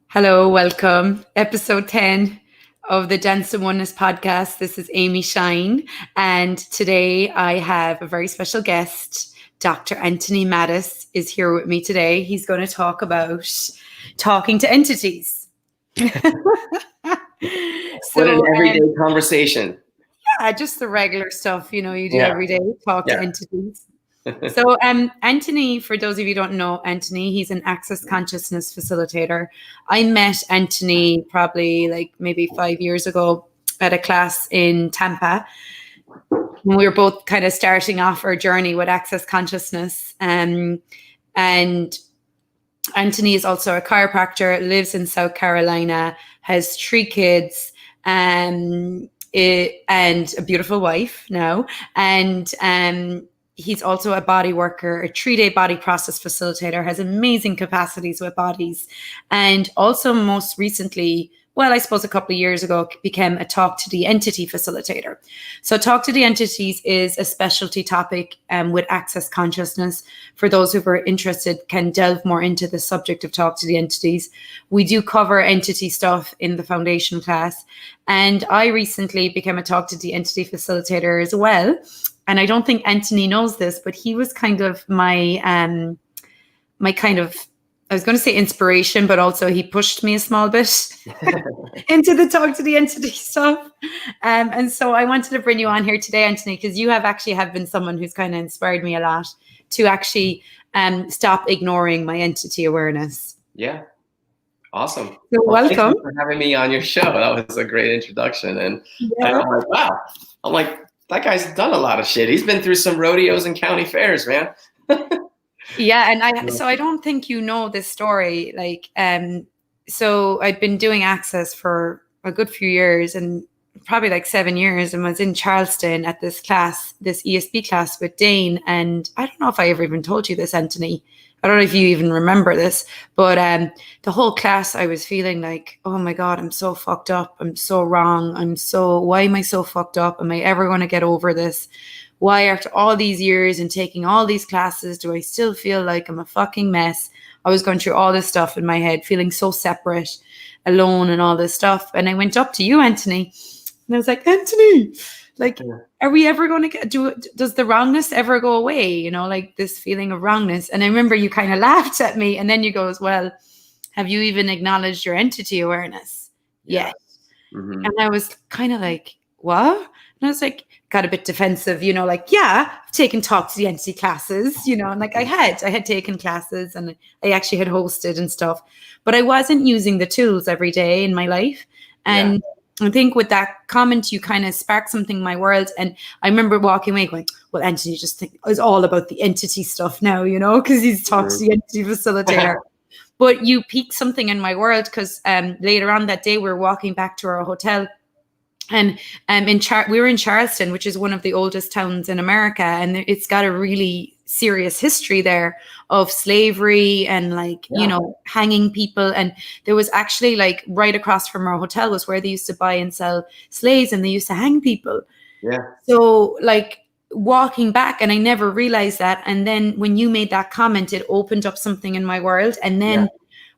Hello, welcome. Episode 10 of the Dance and Oneness podcast. This is Amy Shine, and today I have a very special guest. Dr. Anthony Mattis is here with me today. He's going to talk about talking to entities. What an everyday conversation. Yeah, just the regular stuff, you do Yeah. every day, talk to entities. So Anthony, for those of you who don't know Anthony, he's an Access Consciousness Facilitator. I met Anthony probably like maybe 5 years ago at a class in Tampa. We were both kind of starting off our journey with Access Consciousness. And Anthony is also a chiropractor, lives in South Carolina, has 3 kids, and a beautiful wife now. And he's also a body worker, a 3-day body process facilitator, has amazing capacities with bodies. And also most recently, well, I suppose a couple of years ago, became a Talk to the Entity Facilitator. So Talk to the Entities is a specialty topic with Access Consciousness. For those who are interested, can delve more into the subject of Talk to the Entities. We do cover entity stuff in the foundation class. And I recently became a Talk to the Entity Facilitator as well. And I don't think Anthony knows this, but he was kind of my kind of, I was going to say inspiration, but also he pushed me a small bit into the Talk to the Entity stuff. And so I wanted to bring you on here today, Anthony, because you have been someone who's kind of inspired me a lot to actually stop ignoring my entity awareness. Yeah. Awesome. So welcome. Thank you for having me on your show. That was a great introduction. And I'm like, wow. I'm like, that guy's done a lot of shit. He's been through some rodeos and county fairs, man. Yeah, and I don't think you know this story. So I'd been doing Access for a good few years, and probably like 7 years, and was in Charleston at this class, this ESP class with Dane. And I don't know if I ever even told you this, Anthony. I don't know if you even remember this, but the whole class, I was feeling like, oh my God, I'm so fucked up. I'm so wrong. Why am I so fucked up? Am I ever going to get over this? Why, after all these years and taking all these classes, do I still feel like I'm a fucking mess? I was going through all this stuff in my head, feeling so separate, alone, and all this stuff. And I went up to you, Anthony, and I was like, Anthony, are we ever going to does the wrongness ever go away? Like this feeling of wrongness. And I remember you kind of laughed at me, and then you goes, well, have you even acknowledged your entity awareness yet? Mm-hmm. And I was kind of like, what? And I was like, got a bit defensive, yeah, I've taken Talk to the Entity classes, and like I had taken classes, and I actually had hosted and stuff, but I wasn't using the tools every day in my life. And I think with that comment, you kind of sparked something in my world. And I remember walking away going, well, Anthony just is all about the entity stuff now, because he's Talk to the Entity Facilitator. But you piqued something in my world, because later on that day, we were walking back to our hotel. And we were in Charleston, which is one of the oldest towns in America. And it's got a really serious history there of slavery and hanging people. And there was actually right across from our hotel was where they used to buy and sell slaves, and they used to hang people. Yeah. So walking back, and I never realized that. And then when you made that comment, it opened up something in my world. And then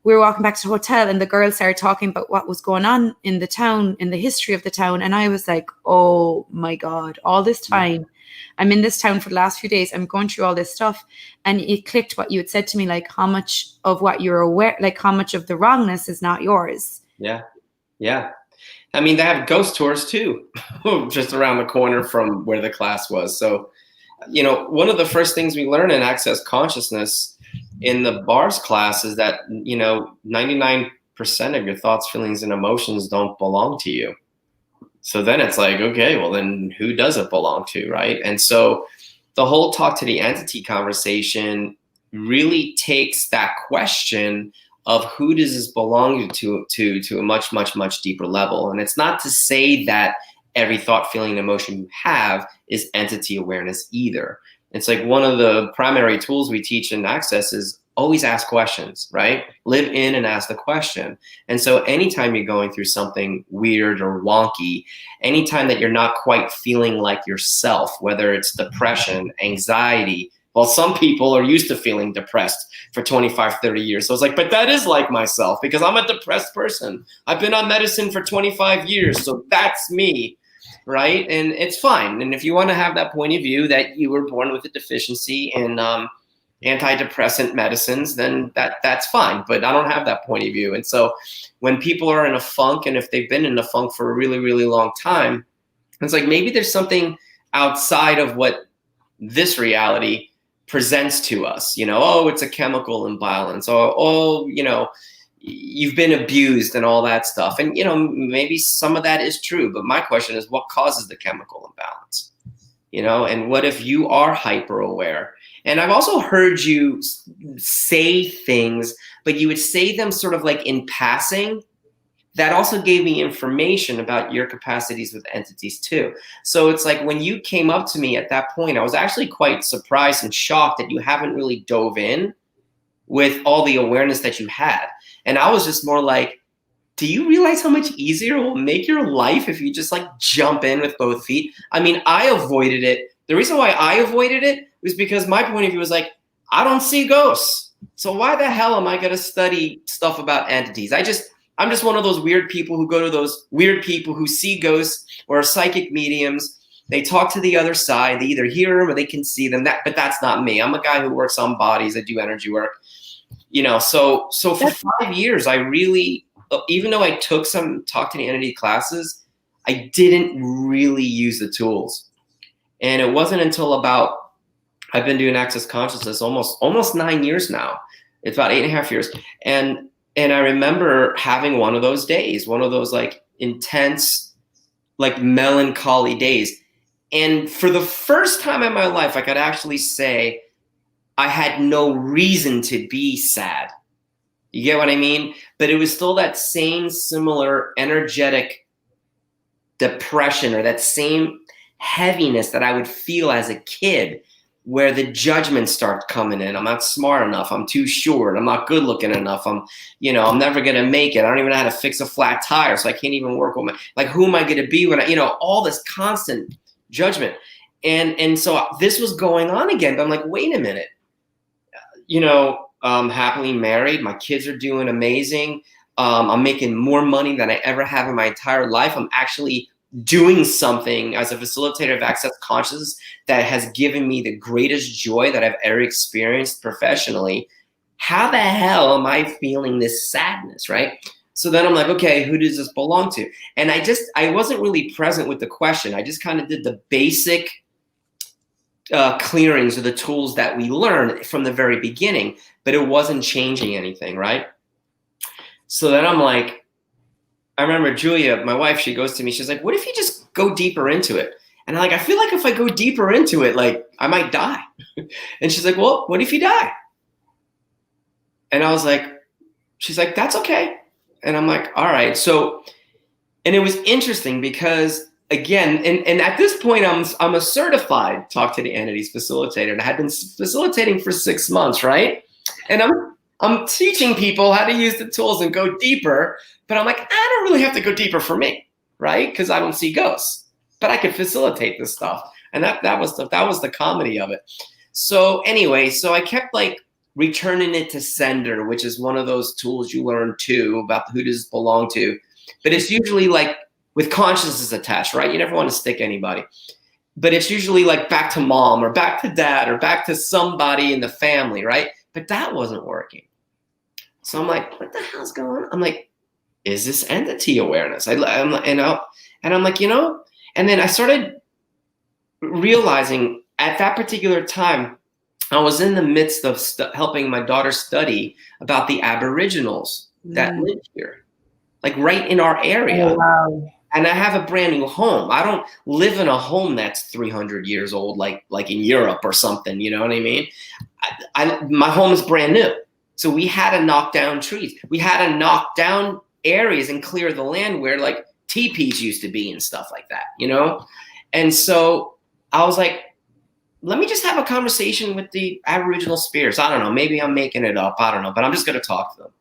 we were walking back to the hotel, and the girls started talking about what was going on in the town, in the history of the town. And I was like, oh my God, all this time, I'm in this town for the last few days, I'm going through all this stuff. And it clicked what you had said to me, like how much of what you're aware, like how much of the wrongness is not yours. Yeah. Yeah. I mean, they have ghost tours too, just around the corner from where the class was. So, one of the first things we learn in Access Consciousness in the bars class is that, 99% of your thoughts, feelings, and emotions don't belong to you. So then it's like, okay, well then who does it belong to, right? And so the whole Talk to the Entity conversation really takes that question of who does this belong to a much, much, much deeper level. And it's not to say that every thought, feeling, and emotion you have is entity awareness either. It's like one of the primary tools we teach in Access is always ask questions, right? Live in and ask the question. And so anytime you're going through something weird or wonky, anytime that you're not quite feeling like yourself, whether it's depression, anxiety, Well, some people are used to feeling depressed for 25, 30 years. So it's like, but that is like myself because I'm a depressed person. I've been on medicine for 25 years. So that's me, right? And it's fine. And if you want to have that point of view that you were born with a deficiency in antidepressant medicines, then that's fine. But I don't have that point of view. And so when people are in a funk, and if they've been in a funk for a really, really long time, it's like maybe there's something outside of what this reality presents to us. Oh, it's a chemical imbalance, or you've been abused and all that stuff. And maybe some of that is true, but my question is, what causes the chemical imbalance? And what if you are hyper aware? And I've also heard you say things, but you would say them sort of like in passing. That also gave me information about your capacities with entities too. So it's like when you came up to me at that point, I was actually quite surprised and shocked that you haven't really dove in with all the awareness that you had. And I was just more like, do you realize how much easier it will make your life if you just like jump in with both feet? I mean, I avoided it. The reason why I avoided it was because my point of view was like, I don't see ghosts. So why the hell am I going to study stuff about entities? I'm just one of those weird people who go to those weird people who see ghosts or are psychic mediums. They talk to the other side. They either hear them or they can see them. But that's not me. I'm a guy who works on bodies. I do energy work. So for 5 years, I really, even though I took some talk to the entity classes, I didn't really use the tools. And it wasn't until I've been doing Access Consciousness almost 9 years now. It's about 8.5 years. And I remember having one of those days, one of those like intense, like melancholy days. And for the first time in my life, I could actually say I had no reason to be sad. You get what I mean? But it was still that same similar energetic depression or that same heaviness that I would feel as a kid, where the judgments start coming in. I'm not smart enough. I'm too short. I'm not good looking enough. I'm never going to make it. I don't even know how to fix a flat tire, so I can't even work with who am I going to be when all this constant judgment. And so this was going on again, but I'm like, wait a minute, I'm happily married. My kids are doing amazing. I'm making more money than I ever have in my entire life. I'm actually doing something as a facilitator of access consciousness that has given me the greatest joy that I've ever experienced professionally. How the hell am I feeling this sadness, right? So then I'm like, okay, who does this belong to? And I wasn't really present with the question. I just kind of did the basic clearings of the tools that we learned from the very beginning, but it wasn't changing anything, right? So then I'm like, I remember Julia, my wife, she goes to me, she's like, what if you just go deeper into it? And I'm like, I feel like if I go deeper into it, like I might die. And she's like, well, what if you die? And I was like, she's like, that's okay. And I'm like, all right. So, and it was interesting because again, and at this point, I'm a certified Talk to the Entities facilitator, and I had been facilitating for 6 months, right? And I'm teaching people how to use the tools and go deeper, but I'm like, I don't really have to go deeper for me, right? Because I don't see ghosts, but I could facilitate this stuff, and that was the comedy of it. So anyway, so I kept like returning it to sender, which is one of those tools you learn too about who does it belong to, but it's usually like with consciousness attached, right? You never want to stick anybody, but it's usually like back to mom or back to dad or back to somebody in the family, right? But that wasn't working. So I'm like, what the hell's going on? I'm like, is this entity awareness? I'm like, and then I started realizing at that particular time, I was in the midst of helping my daughter study about the Aboriginals that live here, like right in our area. Oh, wow. And I have a brand new home. I don't live in a home that's 300 years old, like in Europe or something. You know what I mean? My home is brand new. So we had to knock down trees. We had to knock down areas and clear the land where like teepees used to be and stuff like that, you know? And so I was like, let me just have a conversation with the Aboriginal spirits. I don't know, maybe I'm making it up. I don't know, but I'm just going to talk to them.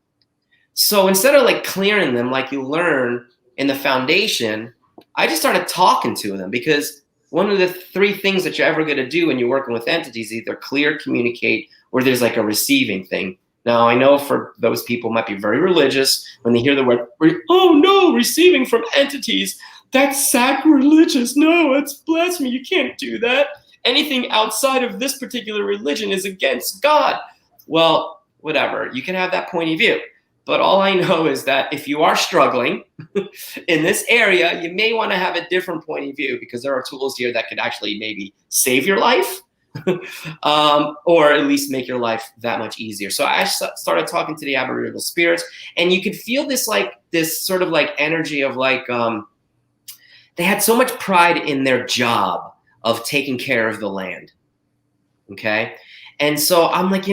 So instead of like clearing them like you learn in the foundation, I just started talking to them because one of the three things that you're ever going to do when you're working with entities, either clear, communicate, or there's like a receiving thing. Now, I know for those people who might be very religious, when they hear the word, oh no, receiving from entities, that's sacrilegious. No, it's blasphemy. You can't do that. Anything outside of this particular religion is against God. Well, whatever. You can have that point of view. But all I know is that if you are struggling in this area, you may want to have a different point of view, because there are tools here that could actually maybe save your life or at least make your life that much easier. So I started talking to the Aboriginal spirits, and you could feel this sort of like energy of like they had so much pride in their job of taking care of the land. Okay. And so I'm like,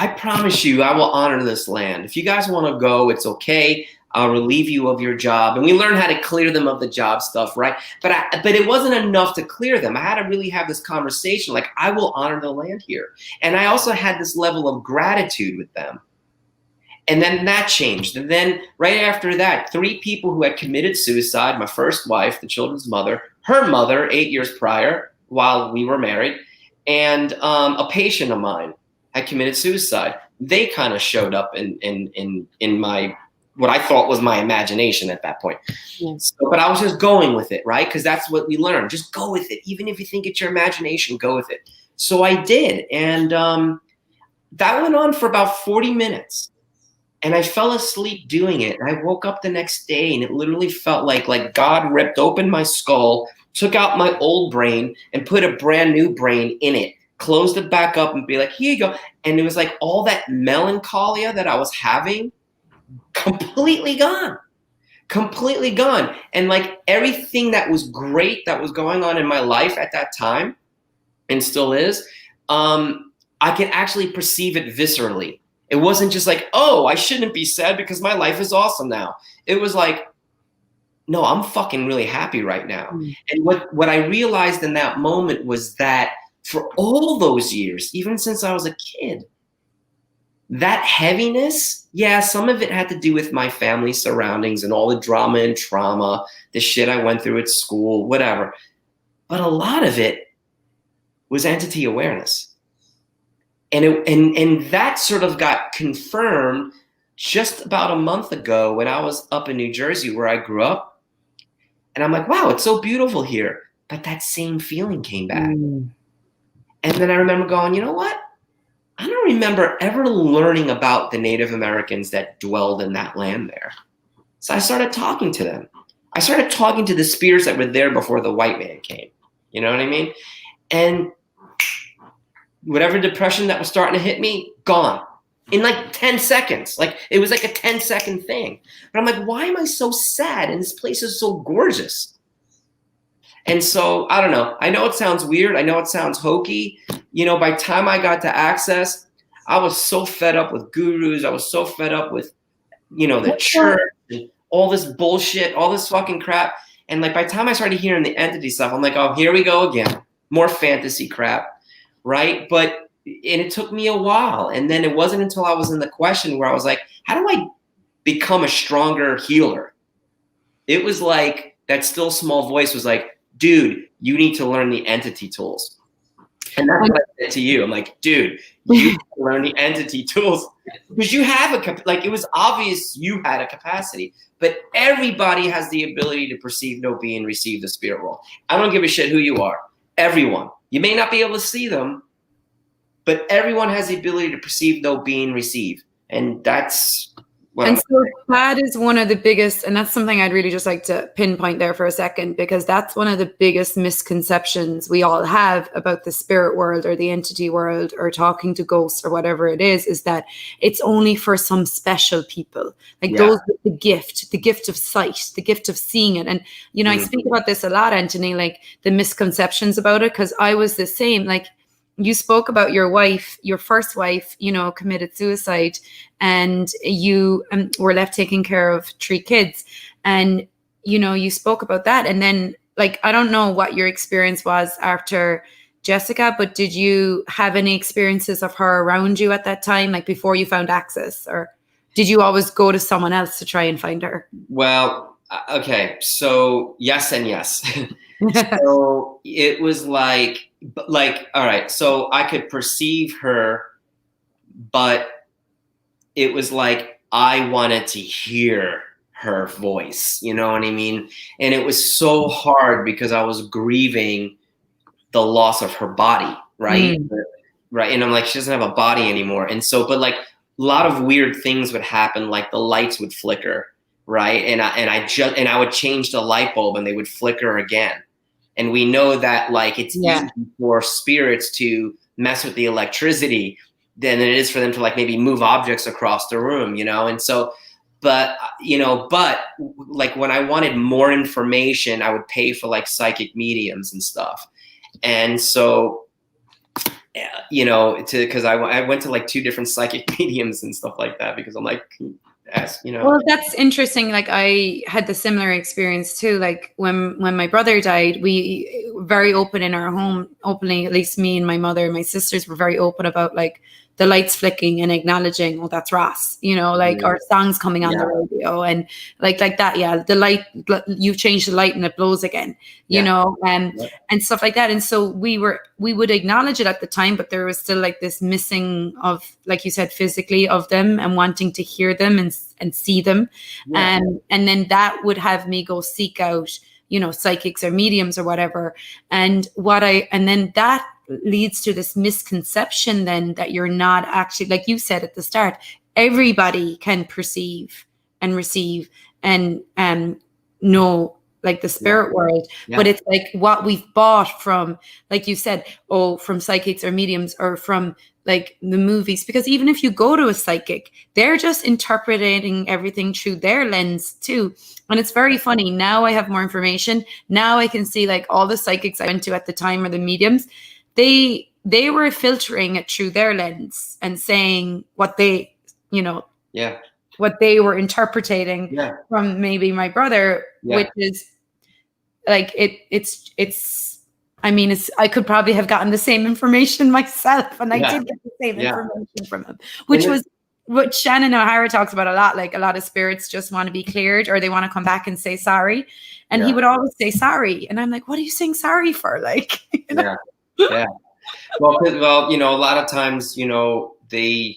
I promise you, I will honor this land. If you guys want to go, it's okay. I'll relieve you of your job. And we learned how to clear them of the job stuff, right? But it wasn't enough to clear them. I had to really have this conversation, like, I will honor the land here. And I also had this level of gratitude with them. And then that changed. And then right after that, 3 people who had committed suicide, my first wife, the children's mother, her mother 8 years prior while we were married, and a patient of mine had committed suicide. They kind of showed up in my, what I thought was my imagination at that point. Yes. So, but I was just going with it, right? Because that's what we learned. Just go with it. Even if you think it's your imagination, go with it. So I did. And that went on for about 40 minutes. And I fell asleep doing it. And I woke up the next day, and it literally felt like God ripped open my skull, took out my old brain, and put a brand new brain in it, closed it back up, and be like, here you go. And it was like all that melancholia that I was having, completely gone. And like everything that was great that was going on in my life at that time, and still is, I could actually perceive it viscerally. It wasn't just like, oh, I shouldn't be sad because my life is awesome now. It was like, no, I'm fucking really happy right now. Mm. And what I realized in that moment was that for all those years, even since I was a kid, that heaviness, yeah, some of it had to do with my family surroundings and all the drama and trauma, the shit I went through at school, whatever. But a lot of it was entity awareness. And that sort of got confirmed just about a month ago when I was up in New Jersey where I grew up. And I'm like, wow, it's so beautiful here. But that same feeling came back. Mm. And then I remember going, you know what? I don't remember ever learning about the Native Americans that dwelled in that land there. So I started talking to them. I started talking to the spirits that were there before the white man came. You know what I mean? And whatever depression that was starting to hit me, gone. In like 10 seconds. Like it was like a 10-second thing. But I'm like, why am I so sad? And this place is so gorgeous. And so, I don't know. I know it sounds weird. I know it sounds hokey. By the time I got to Access, I was so fed up with gurus. I was so fed up with, the church, and all this bullshit, all this fucking crap. And like by the time I started hearing the entity stuff, I'm like, oh, here we go again. More fantasy crap. Right. And it took me a while. And then it wasn't until I was in the question where I was like, how do I become a stronger healer? It was like that still small voice was like, dude, you need to learn the entity tools. And that's what I said to you. I'm like, dude, you need to learn the entity tools because you have it was obvious you had a capacity, but everybody has the ability to perceive, know, be, and receive the spirit world. I don't give a shit who you are. Everyone. You may not be able to see them, but everyone has the ability to perceive, know, be, and receive. And that's what and so that is one of the biggest, and that's something I'd really just like to pinpoint there for a second, because that's one of the biggest misconceptions we all have about the spirit world or the entity world or talking to ghosts or whatever it is that it's only for some special people. Like those with the gift of sight, the gift of seeing it. And, I speak about this a lot, Anthony, like the misconceptions about it, because I was the same. Like, you spoke about your wife, your first wife, committed suicide, and you were left taking care of 3 kids. And, you spoke about that. And then, like, I don't know what your experience was after Jessica, but did you have any experiences of her around you at that time, like before you found Access? Or did you always go to someone else to try and find her? Well, okay. So yes and yes. So it was like, all right, so I could perceive her, but it was like I wanted to hear her voice, you know what I mean? And it was so hard because I was grieving the loss of her body, right? Right. And I'm like, she doesn't have a body anymore. And so, but like a lot of weird things would happen, like the lights would flicker, right? And I would change the light bulb and they would flicker again. And we know that like it's easy for spirits to mess with the electricity than it is for them to like maybe move objects across the room, you know? And so, but like when I wanted more information, I would pay for like psychic mediums and stuff. And so, you know, because I went to like 2 different psychic mediums and stuff like that because I'm like, you know. Well, that's interesting. Like I had the similar experience too. Like when my brother died, we were very open in our home, openly, at least me and my mother and my sisters were very open about like the lights flicking and acknowledging, oh, that's Ross, you know, like our songs coming on the radio and like that. Yeah. The light, you change the light and it blows again, you know, and stuff like that. And so we would acknowledge it at the time, but there was still like this missing of, like you said, physically of them and wanting to hear them and see them. And then that would have me go seek out, you know, psychics or mediums or whatever. And then that leads to this misconception then that you're not actually, like you said at the start, everybody can perceive and receive and know like the spirit world, but it's like what we've bought from, like you said, from psychics or mediums or from like the movies, because even if you go to a psychic, they're just interpreting everything through their lens too. And it's very funny. Now I have more information. Now I can see like all the psychics I went to at the time or the mediums, they were filtering it through their lens and saying what they, you know, what they were interpreting from maybe my brother, which is like, I mean, I could probably have gotten the same information myself, and I did get the same information from him, which was what Shannon O'Hara talks about a lot. Like a lot of spirits just want to be cleared or they want to come back and say sorry. And he would always say sorry. And I'm like, what are you saying sorry for? Like, you know? Well, you know, a lot of times, you know, they,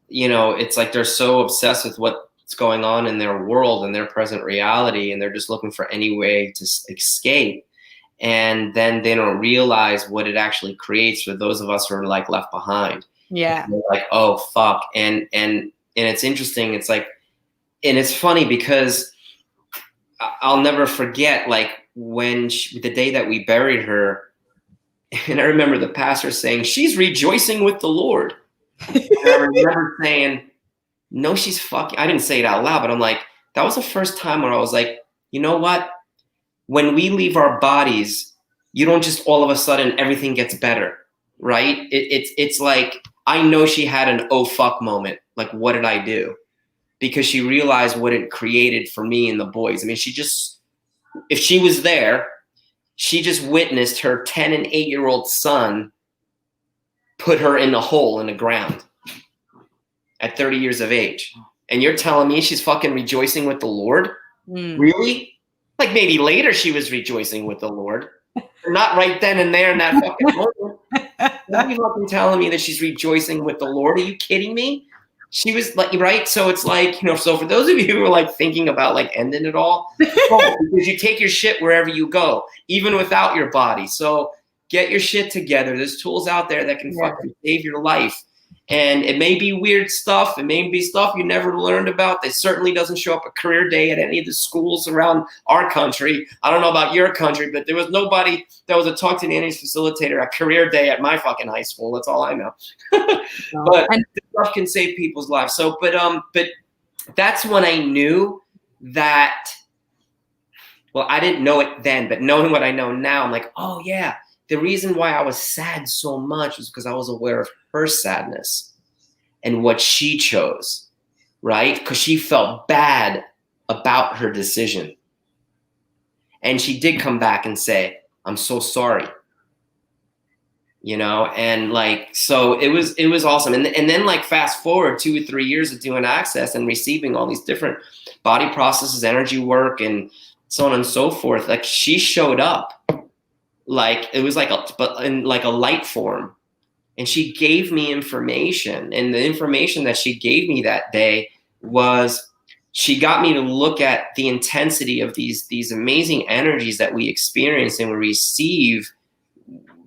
you know, it's like they're so obsessed with what's going on in their world and their present reality, and they're just looking for any way to escape. And then they don't realize what it actually creates for those of us who are like left behind. Yeah. They're like, oh, fuck. And it's interesting. It's like, and it's funny because I'll never forget, like when the day that we buried her, and I remember the pastor saying, she's rejoicing with the Lord. And I remember saying, no, she's fucking, I didn't say it out loud, but I'm like, that was the first time where I was like, you know what? When we leave our bodies, you don't just all of a sudden everything gets better, right? It's like, I know she had an oh fuck moment. Like, what did I do? Because she realized what it created for me and the boys. I mean, if she was there, she just witnessed her 10 and 8-year-old son put her in a hole in the ground at 30 years of age. And you're telling me she's fucking rejoicing with the Lord? Really? Like maybe later she was rejoicing with the Lord. Not right then and there in that fucking moment. Why are you fucking telling me that she's rejoicing with the Lord? Are you kidding me? She was like, right? So it's like, you know, so for those of you who are like thinking about like ending it all, because you take your shit wherever you go, even without your body. So get your shit together. There's tools out there that can fucking save your life. And it may be weird stuff. It may be stuff you never learned about. That certainly doesn't show up at career day at any of the schools around our country. I don't know about your country, but there was nobody that was a talk to an Entity Facilitator at career day at my fucking high school. That's all I know. But this stuff can save people's lives. So, but that's when I knew that, well, I didn't know it then, but knowing what I know now, I'm like, oh yeah. The reason why I was sad so much was because I was aware of her sadness and what she chose, right? Because she felt bad about her decision. And she did come back and say, I'm so sorry. You know, and like, so it was awesome. And then like fast forward 2 or 3 years of doing Access and receiving all these different body processes, energy work, and so on and so forth. Like she showed up like it was like but in like a light form. And she gave me information, and the information that she gave me that day was she got me to look at the intensity of these amazing energies that we experience and we receive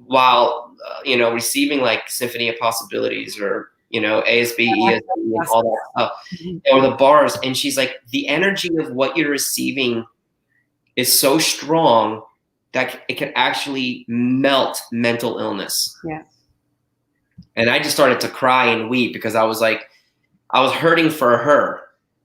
while receiving like Symphony of Possibilities or ASB, ESB, and all that stuff, or the bars. And she's like, the energy of what you're receiving is so strong that it can actually melt mental illness. Yeah. And I just started to cry and weep because I was like, I was hurting for her.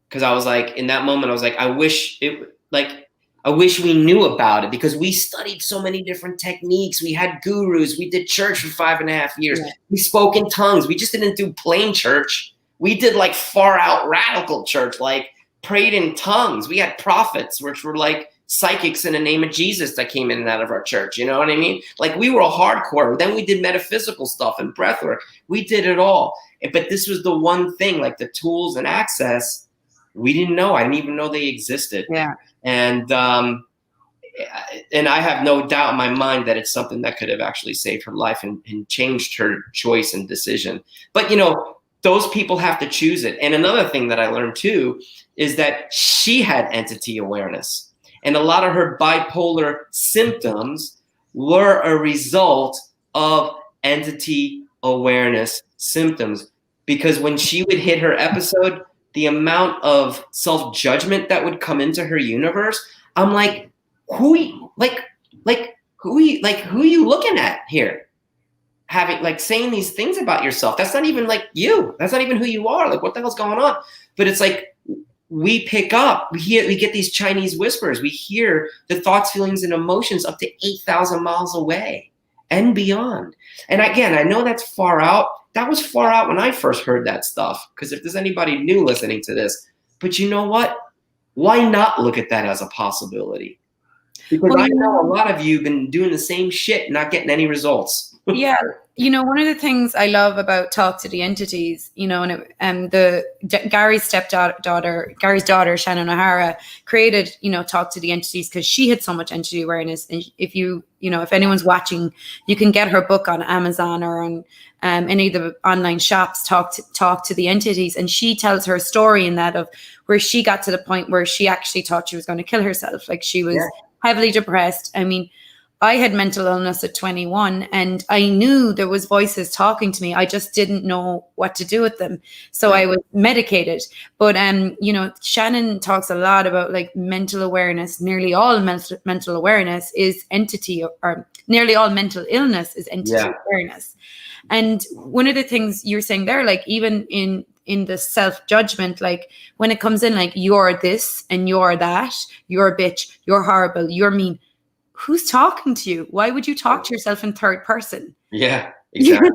Because I was like, in that moment, I was like, I wish we knew about it, because we studied so many different techniques. We had gurus. We did church for 5.5 years. Yeah. We spoke in tongues. We just didn't do plain church. We did like far out radical church, like prayed in tongues. We had prophets, which were like psychics in the name of Jesus that came in and out of our church. You know what I mean? Like we were hardcore. Then we did metaphysical stuff and breathwork. We did it all. But this was the one thing, like the tools and access, we didn't know. I didn't even know they existed. Yeah. And I have no doubt in my mind that it's something that could have actually saved her life and changed her choice and decision. But, those people have to choose it. And another thing that I learned too is that she had entity awareness. And a lot of her bipolar symptoms were a result of entity awareness symptoms. Because when she would hit her episode, the amount of self-judgment that would come into her universe, I'm like, who are you looking at here? Having like saying these things about yourself. That's not even like you. That's not even who you are. Like, what the hell's going on? But it's like we pick up, we get these Chinese whispers. We hear the thoughts, feelings, and emotions up to 8,000 miles away and beyond. And again, I know that's far out. That was far out when I first heard that stuff, because if there's anybody new listening to this, but you know what? Why not look at that as a possibility? Because I know a lot of you have been doing the same shit, not getting any results. Yeah. One of the things I love about Talk to the Entities, and Gary's daughter, Shannon O'Hara, created, Talk to the Entities because she had so much entity awareness. And if if anyone's watching, you can get her book on Amazon or on any of the online shops, Talk to the Entities. And she tells her story in that of where she got to the point where she actually thought she was going to kill herself. Like she was heavily depressed. I mean, I had mental illness at 21 and I knew there was voices talking to me. I just didn't know what to do with them. So I was medicated. But, Shannon talks a lot about like mental awareness. Nearly all mental awareness is entity, or nearly all mental illness is entity awareness. And one of the things you're saying there, like even in the self-judgment, like when it comes in, like you're this and you're that, you're a bitch, you're horrible, you're mean. Who's talking to you? Why would you talk to yourself in third person? Yeah, exactly.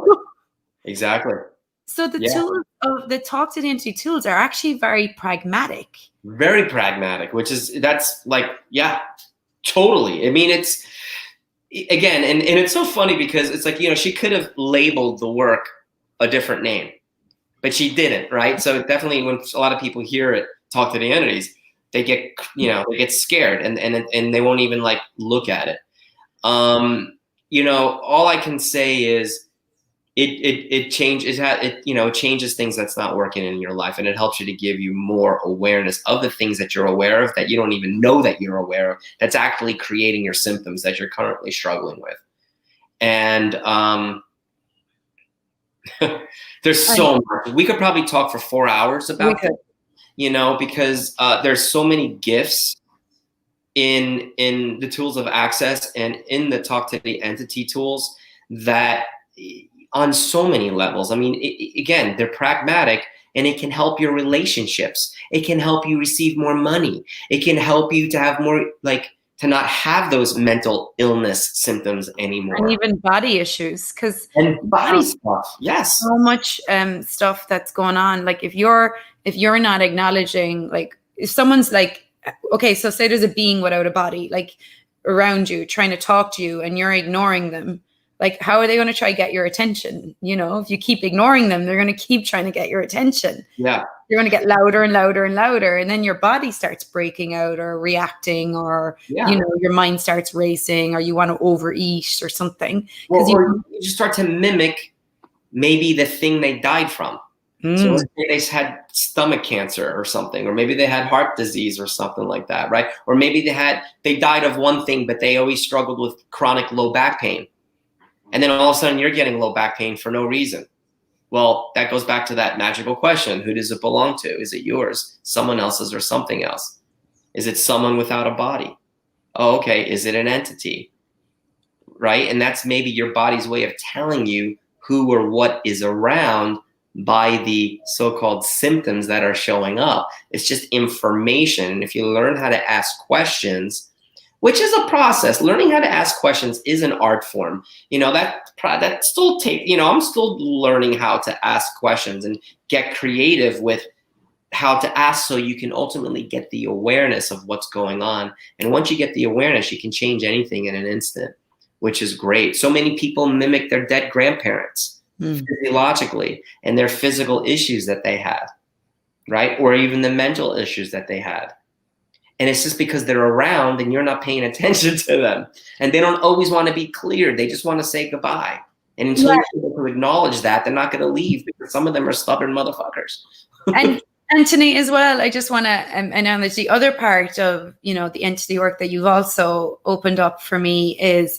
Exactly. So the tools of the Talk to the Entity tools are actually very pragmatic. Very pragmatic, that's like, totally. I mean, it's, again, and it's so funny because it's like, she could have labeled the work a different name, but she didn't, right? So definitely when a lot of people hear it, Talk to the Entities, they get, they get scared and they won't even like look at it. All I can say is it changes things that's not working in your life, and it helps you to give you more awareness of the things that you're aware of that you don't even know that you're aware of, that's actually creating your symptoms that you're currently struggling with. And there's so much. We could probably talk for 4 hours about it. Because there's so many gifts in the tools of Access and in the Talk to the Entity tools that on so many levels. I mean, again, they're pragmatic, and it can help your relationships. It can help you receive more money. It can help you to have more, like, to not have those mental illness symptoms anymore. And even body issues. And body stuff, yes. So much stuff that's going on. Like if you're not acknowledging, like if someone's like, okay, so say there's a being without a body, like around you trying to talk to you and you're ignoring them. Like, how are they going to try to get your attention? If you keep ignoring them, they're going to keep trying to get your attention. Yeah. You want to get louder and louder and louder. And then your body starts breaking out or reacting, or, your mind starts racing, or you want to overeat or something. Well, you just start to mimic maybe the thing they died from. So let's say they had stomach cancer or something, or maybe they had heart disease or something like that, right? Or maybe they died of one thing, but they always struggled with chronic low back pain. And then all of a sudden you're getting low back pain for no reason. Well, that goes back to that magical question. Who does it belong to? Is it yours, someone else's, or something else? Is it someone without a body? Oh, okay. Is it an entity? Right? And that's maybe your body's way of telling you who or what is around by the so-called symptoms that are showing up. It's just information. And if you learn how to ask questions, which is a process, learning how to ask questions is an art form. That still takes, I'm still learning how to ask questions and get creative with how to ask, so you can ultimately get the awareness of what's going on. And once you get the awareness, you can change anything in an instant, which is great. So many people mimic their dead grandparents physiologically and their physical issues that they had, right? Or even the mental issues that they had. And it's just because they're around and you're not paying attention to them. And they don't always want to be cleared. They just want to say goodbye. And until you're able to acknowledge that, they're not going to leave, because some of them are stubborn motherfuckers. And Anthony, as well, I just want to acknowledge the other part of, the entity work that you've also opened up for me is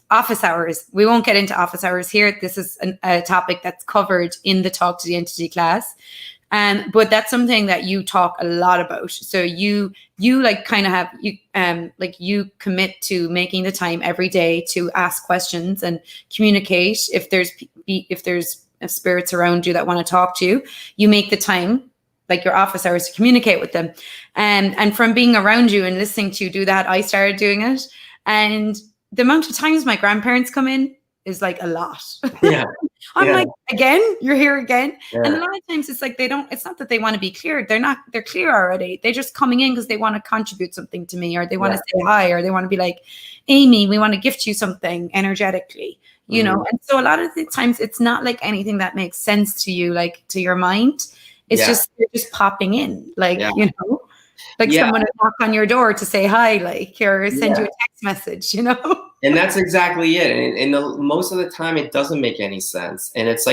office hours. We won't get into office hours here. This is a topic that's covered in the Talk to the Entity class. But that's something that you talk a lot about. So you commit to making the time every day to ask questions and communicate. If there's spirits around you that want to talk to you, you make the time, like your office hours, to communicate with them. And from being around you and listening to you do that, I started doing it. And the amount of times my grandparents come in is like a lot. Yeah. I'm like, again, you're here again. Yeah. And a lot of times it's like it's not that they want to be cleared. They're clear already. They're just coming in because they want to contribute something to me, or they want to say hi, or they want to be like, Amy, we want to gift you something energetically, know? And so a lot of the times it's not like anything that makes sense to you, like to your mind. It's just, they're just popping in, like, someone will knock on your door to say hi, like, or send you a text message, And that's exactly it. And most of the time it doesn't make any sense. And it's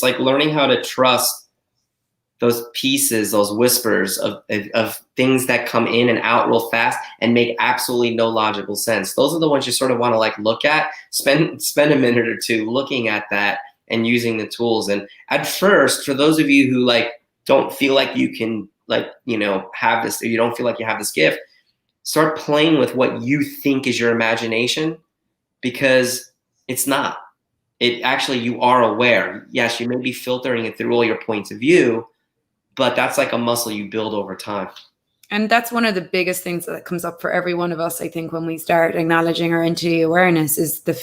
like learning how to trust those pieces, those whispers of things that come in and out real fast and make absolutely no logical sense. Those are the ones you sort of want to like look at, spend a minute or two looking at that and using the tools. And at first, for those of you who like don't feel like you can have this, or you don't feel like you have this gift, start playing with what you think is your imagination, because it's not. It actually, you are aware. Yes, you may be filtering it through all your points of view, but that's like a muscle you build over time. And that's one of the biggest things that comes up for every one of us, I think, when we start acknowledging our entity awareness, is the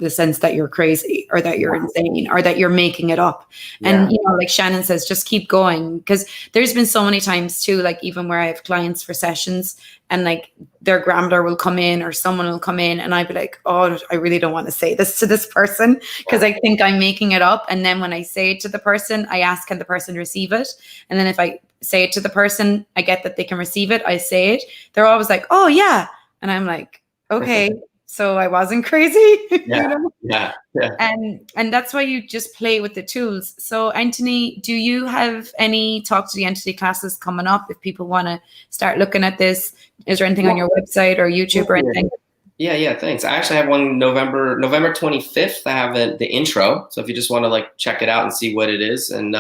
sense that you're crazy, or that you're insane, or that you're making it up. And, like Shannon says, just keep going. Because there's been so many times too, like even where I have clients for sessions and like their grandmother will come in or someone will come in and I'd be like, oh, I really don't want to say this to this person because I think I'm making it up. And then when I say it to the person, I ask, can the person receive it? And then if I say it to the person, I get that they can receive it. I say it. They're always like, oh yeah. And I'm like, okay, so I wasn't crazy. Yeah. And that's why you just play with the tools. So Anthony, do you have any Talk to the Entity classes coming up if people want to start looking at this? Is there anything on your website or YouTube or anything? Yeah, thanks. I actually have one November 25th. I have the intro. So if you just want to like check it out and see what it is. And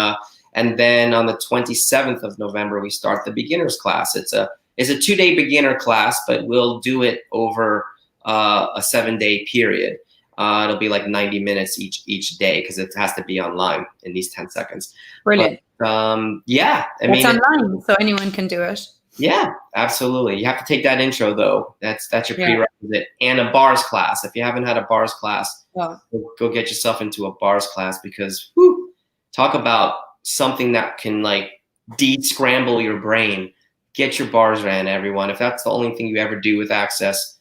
then on the 27th of November, we start the beginner's class. It's a 2-day beginner class, but we'll do it over a 7-day period. It'll be like 90 minutes each day because it has to be online in these 10 seconds. Brilliant. But, it's online, so anyone can do it. Yeah, absolutely. You have to take that intro though. That's your prerequisite, and a bars class. If you haven't had a bars class, go get yourself into a bars class, because talk about something that can like de-scramble your brain. Get your bars ran, everyone. If that's the only thing you ever do with Access,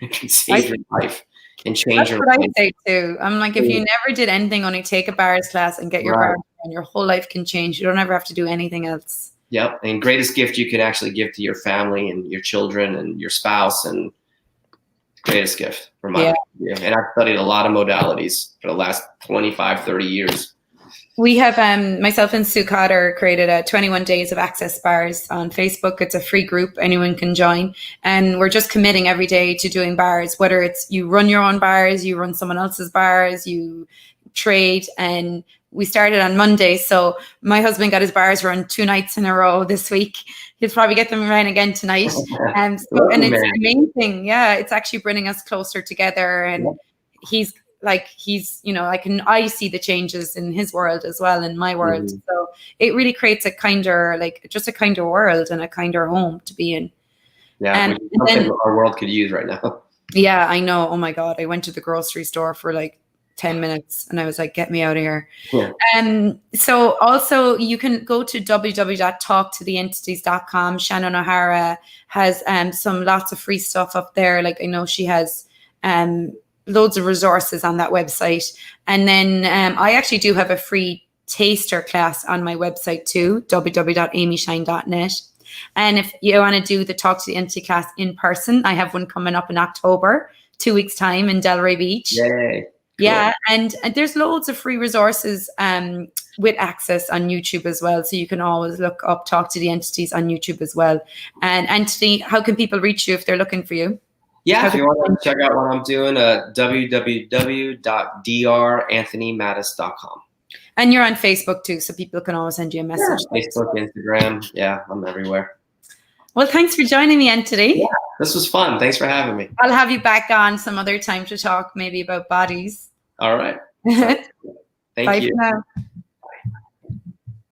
it can save your life and change your life. That's what I say too. I'm like, if you never did anything, only take a bars class and get your bars and your whole life can change. You don't ever have to do anything else. Yep. And greatest gift you can actually give to your family and your children and your spouse, and greatest gift for my life. And I've studied a lot of modalities for the last 25, 30 years. We have, myself and Sue Cotter created a 21 Days of Access Bars on Facebook. It's a free group. Anyone can join. And we're just committing every day to doing bars, whether it's you run your own bars, you run someone else's bars, you trade. And we started on Monday. So my husband got his bars run 2 nights in a row this week. He'll probably get them run again tonight. And it's amazing. Yeah, it's actually bringing us closer together. And he's, I see the changes in his world as well, in my world. Mm-hmm. So it really creates a kinder world and a kinder home to be in. Yeah, which is something our world could use right now. Yeah, I know. Oh my God. I went to the grocery store for like 10 minutes and I was like, get me out of here. Yeah. So also you can go to www.talktotheentities.com. Shannon O'Hara has lots of free stuff up there. Like I know she has loads of resources on that website. And then I actually do have a free taster class on my website too, www.amyshine.net. And if you want to do the Talk to the Entity class in person, I have one coming up in October, 2 weeks time in Delray Beach. Yay. Yeah. And there's loads of free resources with Access on YouTube as well. So you can always look up Talk to the Entities on YouTube as well. And Anthony, how can people reach you if they're looking for you? Yeah, if you want to check out what I'm doing, www.DrAnthonyMattis.com. And you're on Facebook too, so people can always send you a message. Yeah, Facebook, Instagram. Yeah, I'm everywhere. Well, thanks for joining me, Entity. Yeah, this was fun. Thanks for having me. I'll have you back on some other time to talk maybe about bodies. All right. Thank Bye you. for now.